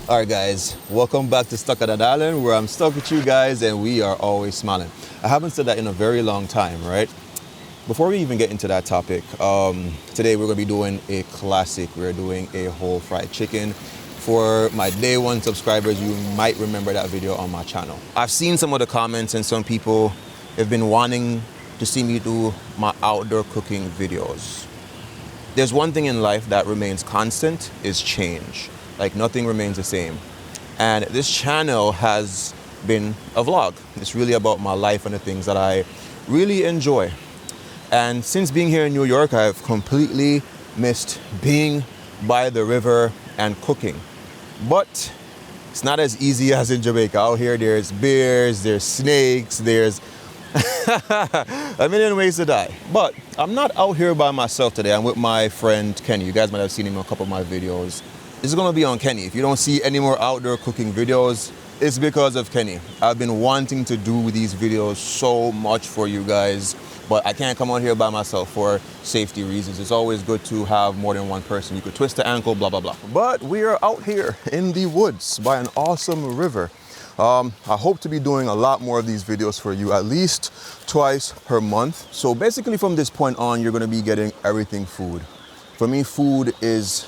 All right, guys, welcome back to Stuck at an Island, where I'm stuck with you guys and we are always smiling. I haven't said that in a very long time, right? Before we even get into that topic, today we're going to be doing a classic. We're doing a whole fried chicken. For my day one subscribers, you might remember that video on my channel. I've seen some of the comments and some people have been wanting to see me do my outdoor cooking videos. There's one thing in life that remains constant, is change. Like nothing remains the same. And this channel has been a vlog. It's really about my life and the things that I really enjoy. And since being here in New York, I've completely missed being by the river and cooking. But it's not as easy as in Jamaica. Out here, there's bears, there's snakes, there's a million ways to die. But I'm not out here by myself today. I'm with my friend Kenny. You guys might have seen him in a couple of my videos. This is gonna be on Kenny. If you don't see any more outdoor cooking videos, it's because of Kenny. I've been wanting to do these videos so much for you guys, but I can't come out here by myself for safety reasons. It's always good to have more than one person. You could twist the ankle, blah, blah, blah. But we are out here in the woods by an awesome river. I hope to be doing a lot more of these videos for you, at least twice per month. So basically from this point on, you're gonna be getting everything food. For me, food is,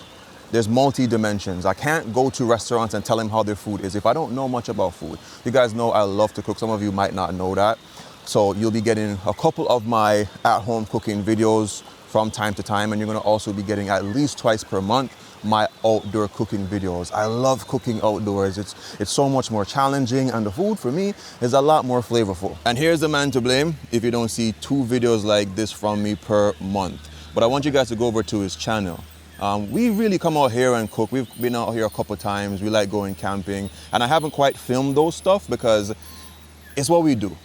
there's multi-dimensions. I can't go to restaurants and tell them how their food is if I don't know much about food. You guys know I love to cook. Some of you might not know that. So you'll be getting a couple of my at-home cooking videos from time to time, and you're gonna also be getting at least twice per month my outdoor cooking videos. I love cooking outdoors. It's so much more challenging, and the food for me is a lot more flavorful. And here's the man to blame if you don't see 2 videos like this from me per month. But I want you guys to go over to his channel. We really come out here and cook. We've been out here a couple times. We like going camping, and I haven't quite filmed those stuff because it's what we do.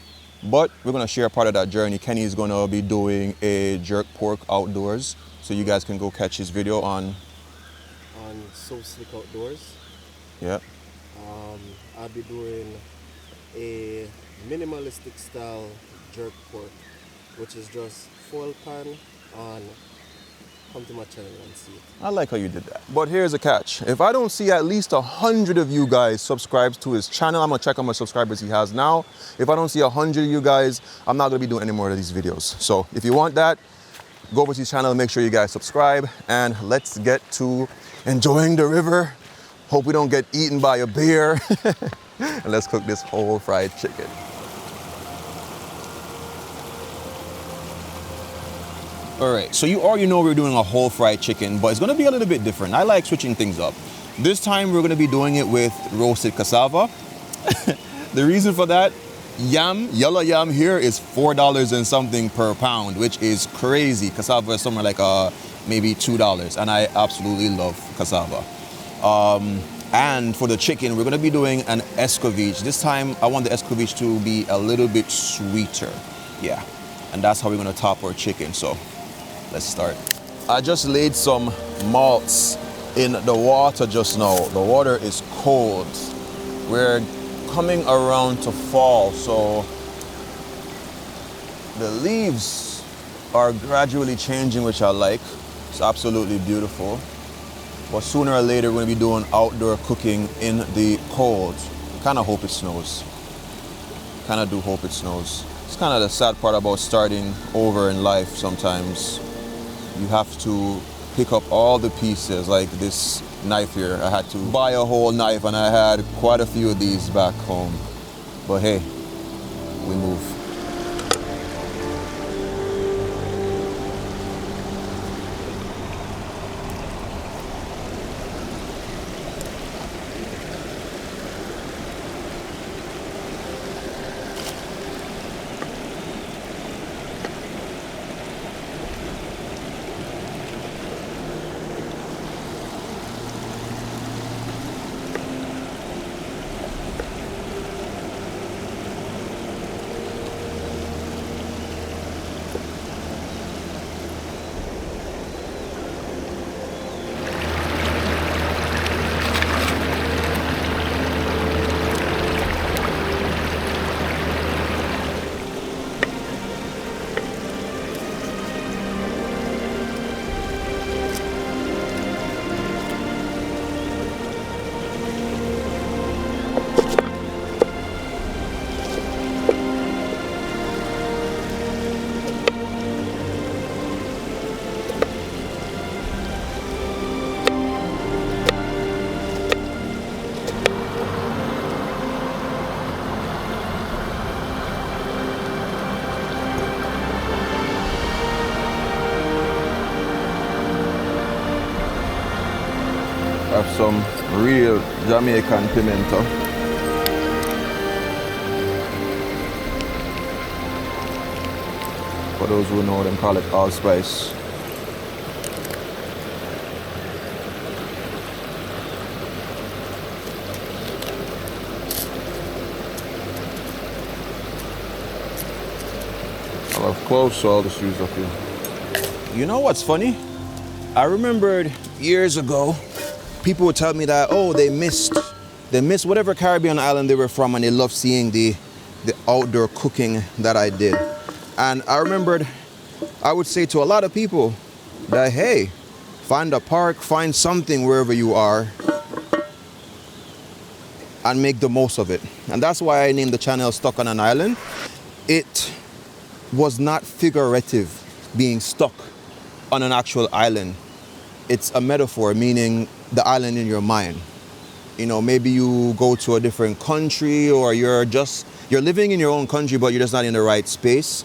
But we're gonna share part of that journey. Kenny is gonna be doing a jerk pork outdoors, so you guys can go catch his video on So Slick Outdoors. Yeah. I'll be doing a minimalistic style jerk pork, which is just full pan on. Come to my channel and see it. I like how you did that. But here's a catch. If I don't see at least 100 of you guys subscribed to his channel, I'm gonna check how much subscribers he has now. If I don't see 100 of you guys, I'm not gonna be doing any more of these videos. So if you want that, go over to his channel and make sure you guys subscribe, and let's get to enjoying the river. Hope we don't get eaten by a bear. And let's cook this whole fried chicken. All right, so you already know we're doing a whole fried chicken, but it's gonna be a little bit different. I like switching things up. This time we're gonna be doing it with roasted cassava. The reason for that, yellow yam here is $4 and something per pound, which is crazy. Cassava is somewhere like maybe $2, and I absolutely love cassava. And for the chicken, we're gonna be doing an escovitch. This time, I want the escovitch to be a little bit sweeter. Yeah, and that's how we're gonna top our chicken, so let's start. I just laid some malts in the water just now. The water is cold. We're coming around to fall, so the leaves are gradually changing, which I like. It's absolutely beautiful. But sooner or later, we're gonna be doing outdoor cooking in the cold. Kinda hope it snows. Kinda do hope it snows. It's kind of the sad part about starting over in life sometimes. You have to pick up all the pieces, like this knife here. I had to buy a whole knife, and I had quite a few of these back home. But hey, we move. Have some real Jamaican pimento. For those who know, them call it allspice. I love cloves, so I'll just use a few. You know what's funny? I remembered years ago, people would tell me that, oh, they missed whatever Caribbean island they were from, and they loved seeing the outdoor cooking that I did. And I remembered, I would say to a lot of people that, hey, find a park, find something wherever you are, and make the most of it. And that's why I named the channel Stuck on an Island. It was not figurative, being stuck on an actual island. It's a metaphor, meaning the island in your mind. You know, maybe you go to a different country, or you're living in your own country, but you're just not in the right space.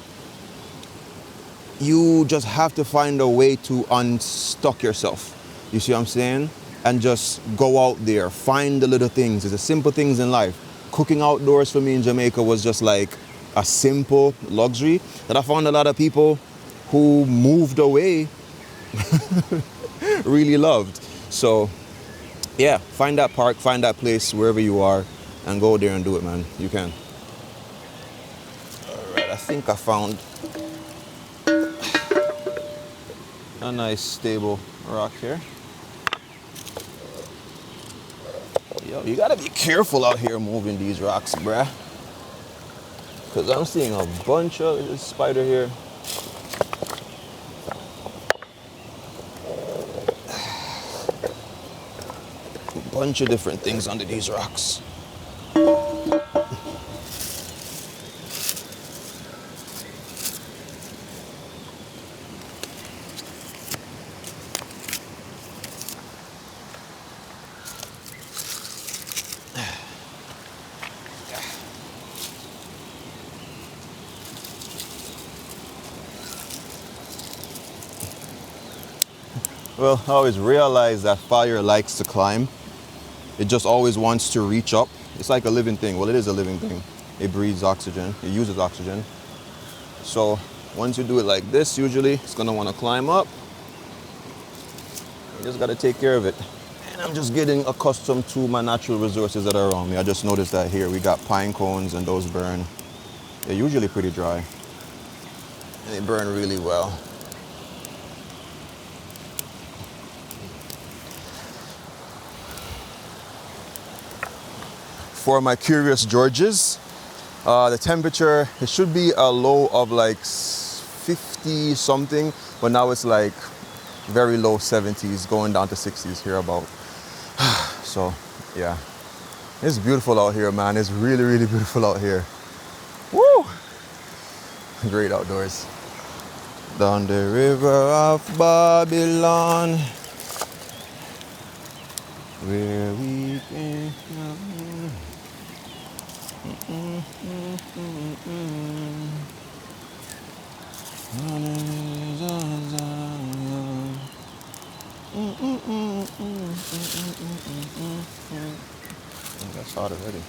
You just have to find a way to unstuck yourself. You see what I'm saying? And just go out there, find the little things. It's the simple things in life. Cooking outdoors for me in Jamaica was just like a simple luxury that I found a lot of people who moved away really loved. So yeah, find that park, find that place wherever you are, and go there and do it, man. You can. All right, I think I found a nice stable rock here. Yo, you gotta be careful out here moving these rocks, bruh. Cause I'm seeing a bunch of this spider here. A bunch of different things under these rocks. Well, I always realize that fire likes to climb. It just always wants to reach up. It's like a living thing. Well, it is a living thing. It breathes oxygen. It uses oxygen. So once you do it like this, usually it's gonna want to climb up. You just gotta take care of it. And I'm just getting accustomed to my natural resources that are around me. I just noticed that here we got pine cones, and those burn. They're usually pretty dry. And they burn really well. For my curious Georges, the temperature, it should be a low of like 50 something, but now it's like very low 70s, going down to 60s here about. So yeah, it's beautiful out here, man. It's really, really beautiful out here. Woo! Great outdoors. Down the river of Babylon, where we can. That's hot already.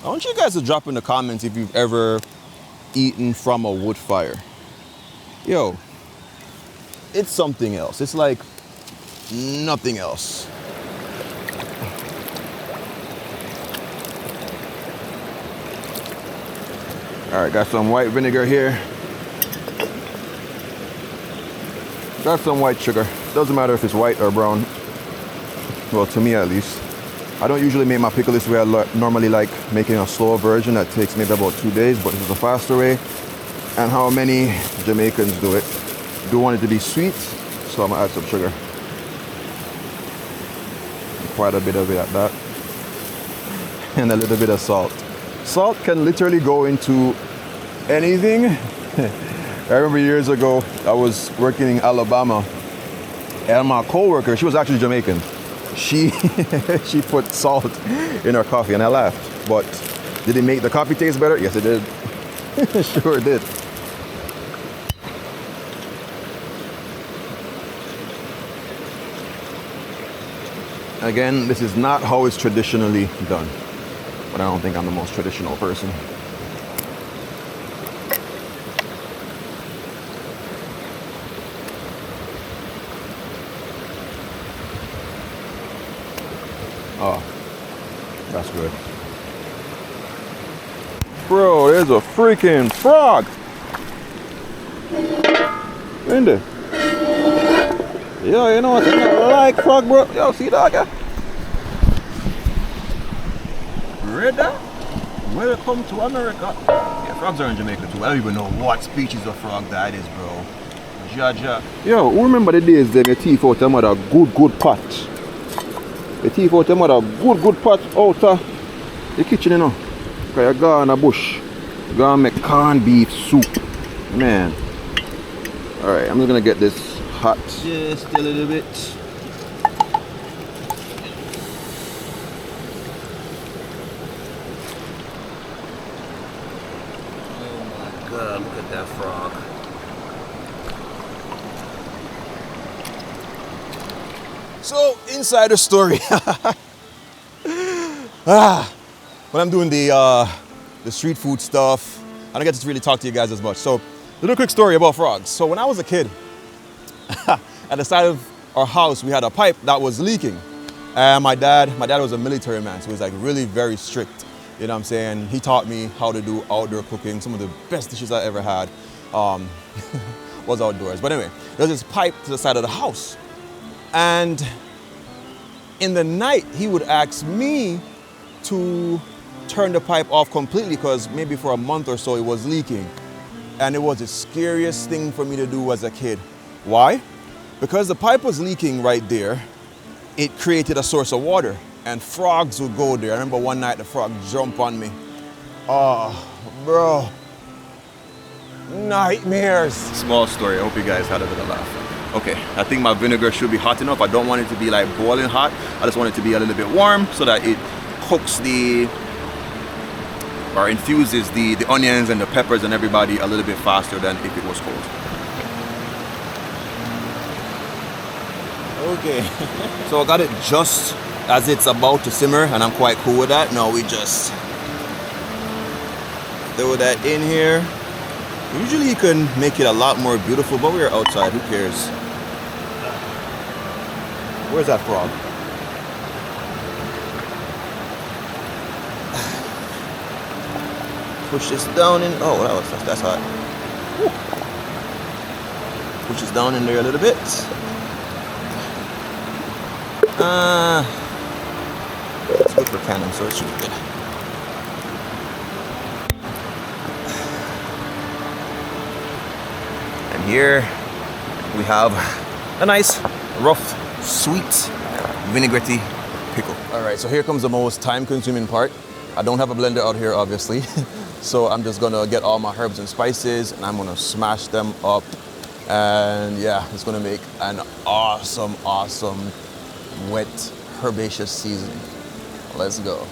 I want you guys to drop in the comments if you've ever eaten from a wood fire. Yo, it's something else. It's like nothing else. All right, got some white vinegar here. Got some white sugar. Doesn't matter if it's white or brown. Well, to me at least. I don't usually make my pickle this way. I normally like making a slower version that takes maybe about 2 days, but this is a faster way. And how many Jamaicans do it. Do want it to be sweet, so I'm gonna add some sugar. Quite a bit of it at that. And a little bit of salt. Salt can literally go into anything. I remember years ago, I was working in Alabama, and my coworker, she was actually Jamaican. She put salt in her coffee, and I laughed. But did it make the coffee taste better? Yes, it did. Sure it did. Again, this is not how it's traditionally done, but I don't think I'm the most traditional person. Oh, that's good. Bro, there's a freaking frog in there. Yo, you know what? I like frog, bro. Yo, see that guy? Read that? Welcome to America. Yeah, frogs are in Jamaica too. I don't even know what species of frog that is, bro. Jaja. Yo, who remember the days then your teeth out them had a good pot? The teeth out them had a good pot out of the kitchen, you know. Because you go in a bush. You go and make corned beef soup. Man. Alright, I'm just gonna get this hot just a little bit. Oh my god, look at that frog. So inside the story. When I'm doing the street food stuff, I don't get to really talk to you guys as much. So little quick story about frogs. So when I was a kid, at the side of our house, we had a pipe that was leaking. And my dad was a military man, so he was like really very strict. You know what I'm saying? He taught me how to do outdoor cooking. Some of the best dishes I ever had was outdoors. But anyway, there's this pipe to the side of the house. And in the night, he would ask me to turn the pipe off completely because maybe for a month or so it was leaking. And it was the scariest thing for me to do as a kid. Why? Because the pipe was leaking right there, it created a source of water and frogs would go there. I remember one night the frog jumped on me. Oh, bro. Nightmares. Small story, I hope you guys had a little laugh. Okay, I think my vinegar should be hot enough. I don't want it to be like boiling hot. I just want it to be a little bit warm so that it cooks or infuses the onions and the peppers and everybody a little bit faster than if it was cold. Okay. So I got it just as it's about to simmer and I'm quite cool with that. Now we just throw that in here. Usually you can make it a lot more beautiful, but we're outside, who cares? Where's that frog? Push this down in, oh, that's hot. Woo. Push this down in there a little bit. It's good for canning, so it should be good. And here we have a nice, rough, sweet, vinaigrette pickle. All right, so here comes the most time-consuming part. I don't have a blender out here, obviously. So I'm just gonna get all my herbs and spices and I'm gonna smash them up. And yeah, it's gonna make an awesome, awesome, wet, herbaceous seasoning. Let's go.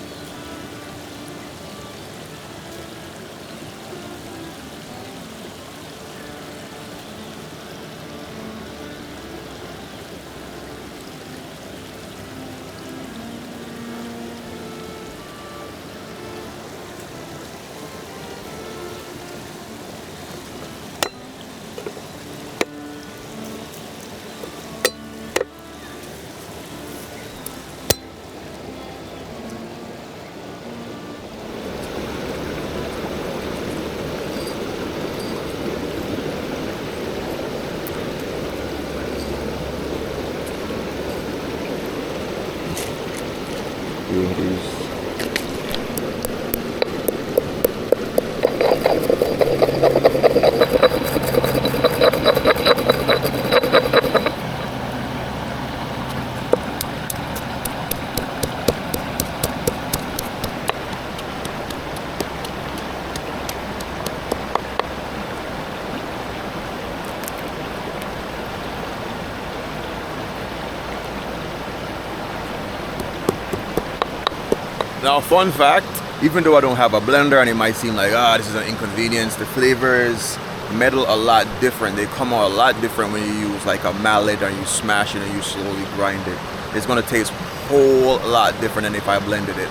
Now, fun fact, even though I don't have a blender and it might seem like, this is an inconvenience, the flavors meddle a lot different. They come out a lot different when you use like a mallet and you smash it and you slowly grind it. it's gonna taste a whole lot different than if I blended it.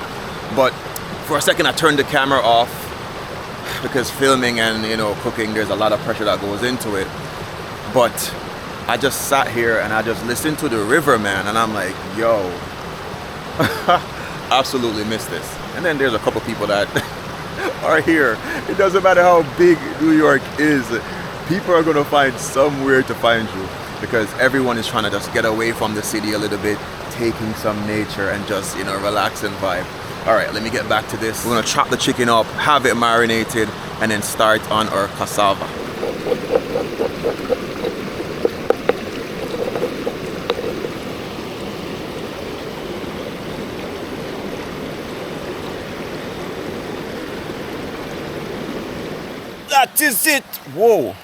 But for a second I turned the camera off because filming and cooking, there's a lot of pressure that goes into it. But I just sat here and I just listened to the river, man, and I'm like, yo, absolutely miss this. And then there's a couple people that are here. It doesn't matter how big New York is, people are gonna find somewhere to find you because everyone is trying to just get away from the city a little bit, taking some nature and just relax and vibe. All right, let me get back to this. We're gonna chop the chicken up, have it marinated, and then start on our cassava. That is it. Whoa.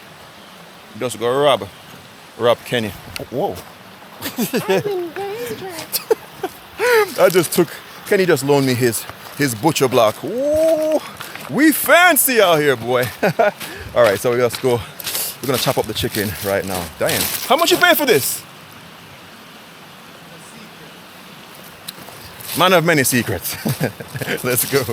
Just go rub Kenny. Whoa. Kenny just loaned me his butcher block. Whoa. We fancy out here, boy. All right, so let's go. We're gonna chop up the chicken right now. Damn. How much you pay for this? Man of many secrets. Let's go.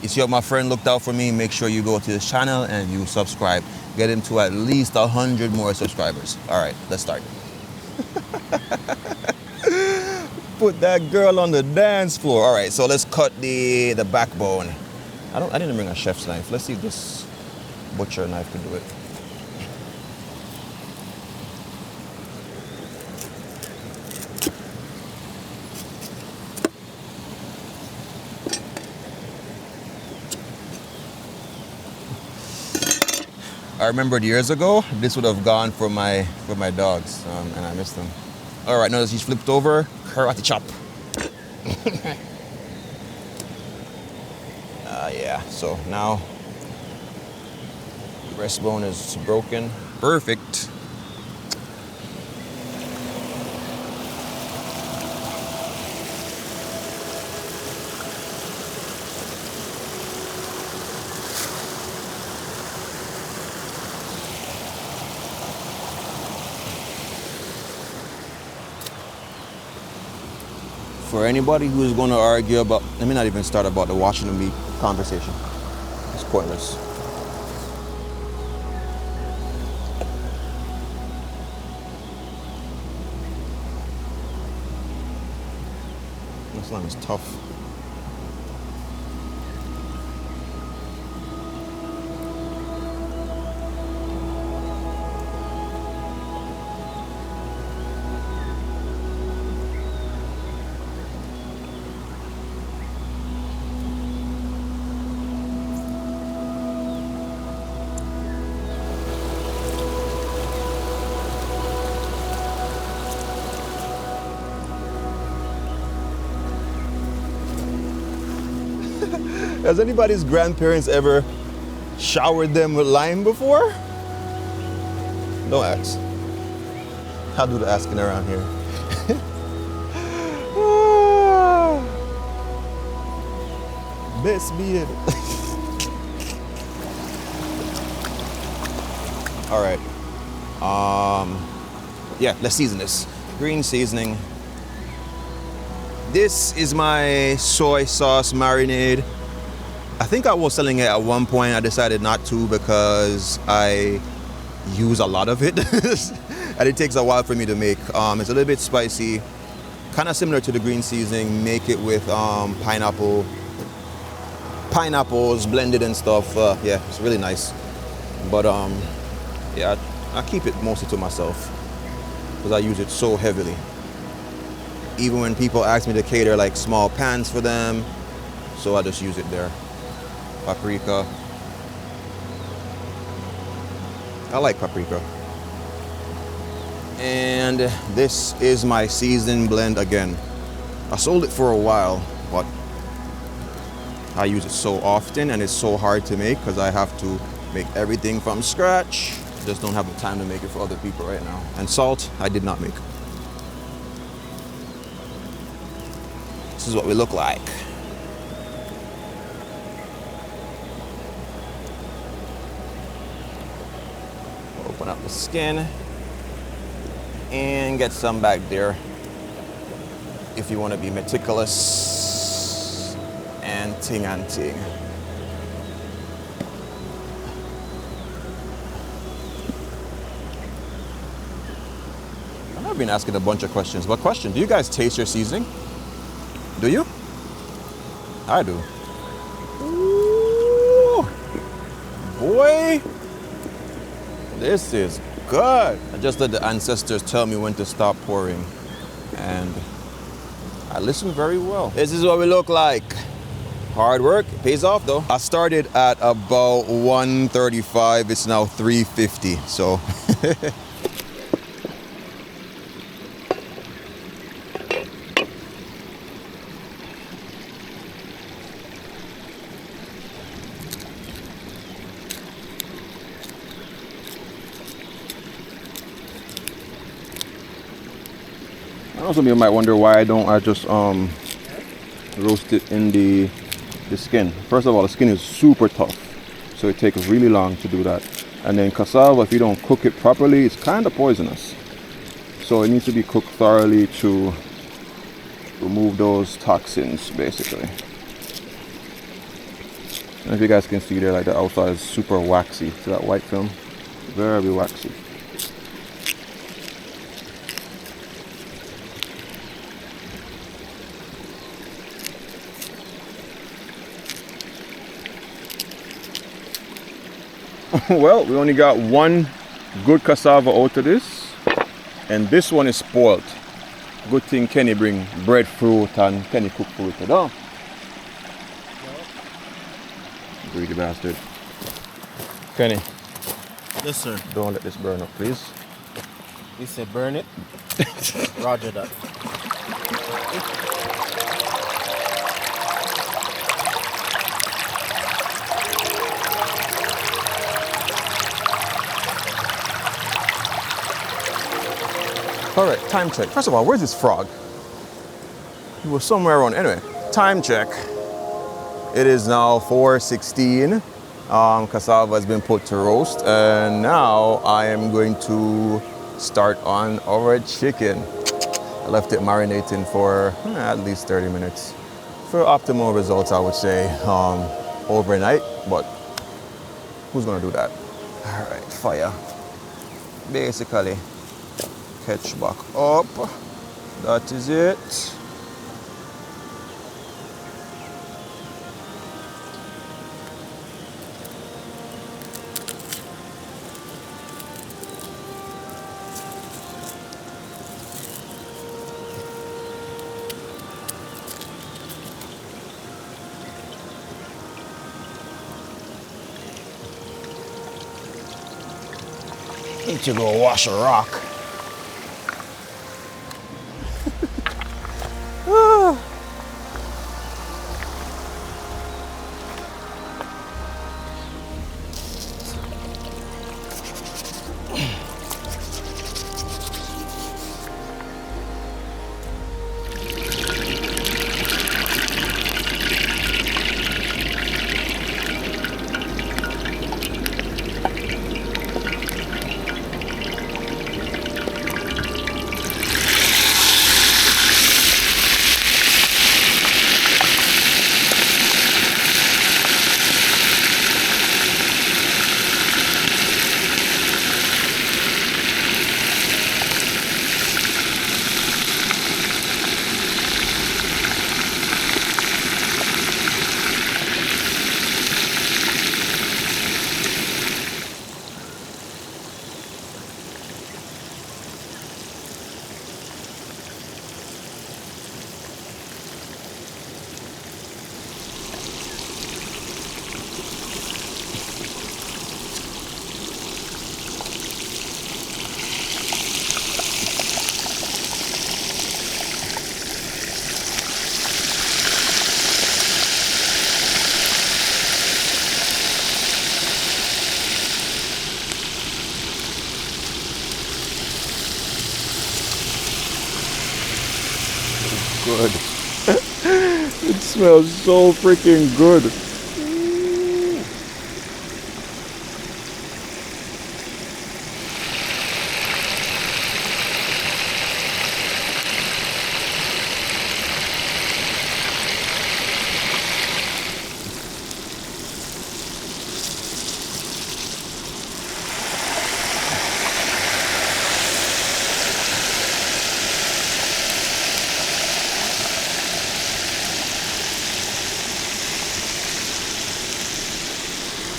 You see what my friend looked out for me? Make sure you go to his channel and you subscribe. Get him to at least 100 more subscribers. All right, let's start. Put that girl on the dance floor. All right, so let's cut the backbone. I didn't bring a chef's knife. Let's see if this butcher knife can do it. I remembered years ago, this would have gone for my dogs, and I missed them. All right, now that she's flipped over, karate chop. Yeah, so now the breastbone is broken. Perfect. For anybody who's going to argue about, let me not even start about the washing the meat conversation. It's pointless. This lamb is tough. Has anybody's grandparents ever showered them with lime before? Don't ask. I'll do the asking around here. Best be it. All right. Yeah, let's season this. Green seasoning. This is my soy sauce marinade. I think I was selling it at one point. I decided not to because I use a lot of it. And it takes a while for me to make. It's a little bit spicy, kind of similar to the green seasoning. Make it with pineapples blended and stuff. Yeah, it's really nice. But yeah, I keep it mostly to myself because I use it so heavily. Even when people ask me to cater like small pans for them, so I just use it there. Paprika. I like paprika. And this is my seasoning blend again. I sold it for a while, but I use it so often and it's so hard to make because I have to make everything from scratch. I just don't have the time to make it for other people right now. And salt, I did not make. This is what we look like. Open up the skin. And and get some back there if you want to be meticulous and ting and ting. I've been asking a bunch of questions, but question, do you guys taste your seasoning? Do you? I do. Ooh, boy, this is good. I just let the ancestors tell me when to stop pouring, and I listen very well. This is what we look like. Hard work pays off though. I started at about 135. It's now 350. So. Also, you might wonder why I just roast it in the skin. First of all, the skin is super tough, so it takes really long to do that. And then cassava, if you don't cook it properly, it's kind of poisonous. So it needs to be cooked thoroughly to remove those toxins, basically. And if you guys can see there, like the outside is super waxy. See that white film? Very waxy. Well, we only got one good cassava out of this, and this one is spoiled. Good thing Kenny bring breadfruit and Kenny cook food with it, huh? Greedy bastard. Kenny. Yes, sir. Don't let this burn up, please. You said burn it? Roger that. All right, time check. First of all, where's this frog? He was somewhere around. Anyway, time check. It is now 4:16. Cassava has been put to roast, and now I am going to start on our chicken. I left it marinating for at least 30 minutes. For optimal results, I would say overnight, but who's gonna do that? All right, fire. Basically. Catch back up. That is it. Need to go wash a rock. Good. It smells so freaking good.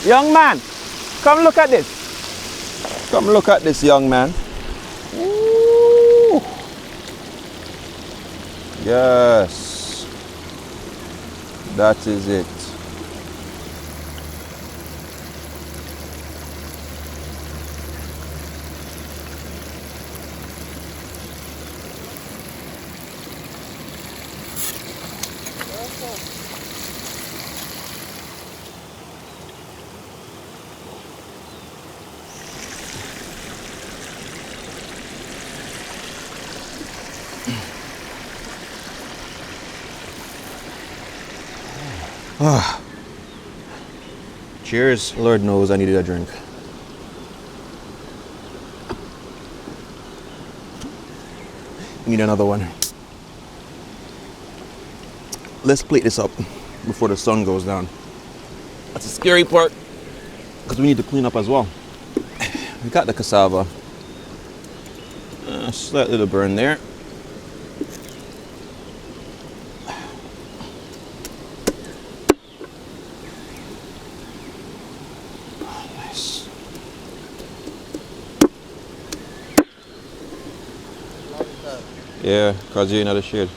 Young man, come look at this. Come look at this, young man. Ooh. Yes. That is it. Cheers. Lord knows I needed a drink. Need another one. Let's plate this up before the sun goes down. That's the scary part, because we need to clean up as well. We got the cassava. Slight little burn there. Nice. Yeah, cause you're in the shade.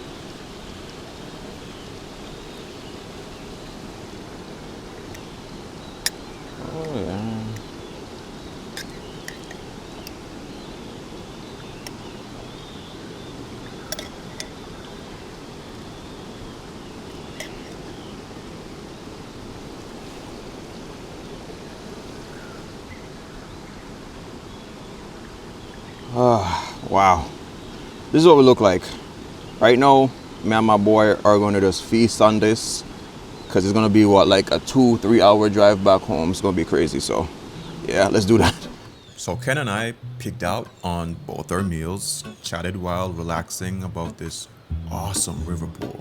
Oh yeah. Wow. This is what we look like. Right now, me and my boy are going to just feast on this, because it's going to be what, like a 2-3 hour drive back home. It's going to be crazy. So yeah, let's do that. So Ken and I picked out on both our meals, chatted while relaxing about this awesome river pool.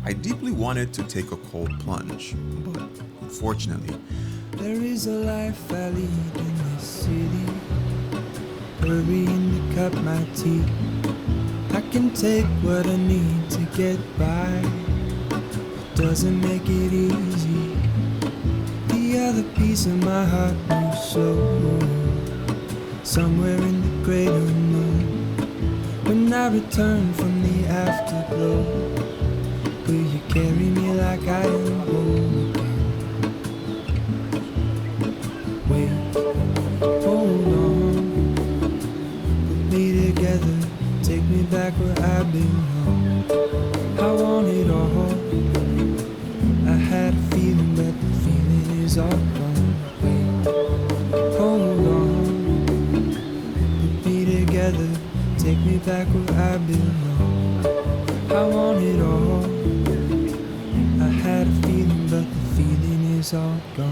I deeply wanted to take a cold plunge, but unfortunately, there is a life I lead in this city, hurrying to cut my teeth. I can take what I need to get by, it doesn't make it easy. The other piece of my heart moves slow, somewhere in the great unknown. When I return from the afterglow, will you carry me like I am whole again? Wait, hold on, put me together, take me back where I belong. I want it all. I had a feeling, but the feeling is all gone. Wait, hold on, put me together, take me back where I belong. I want it all. I had a feeling, but the feeling is all gone.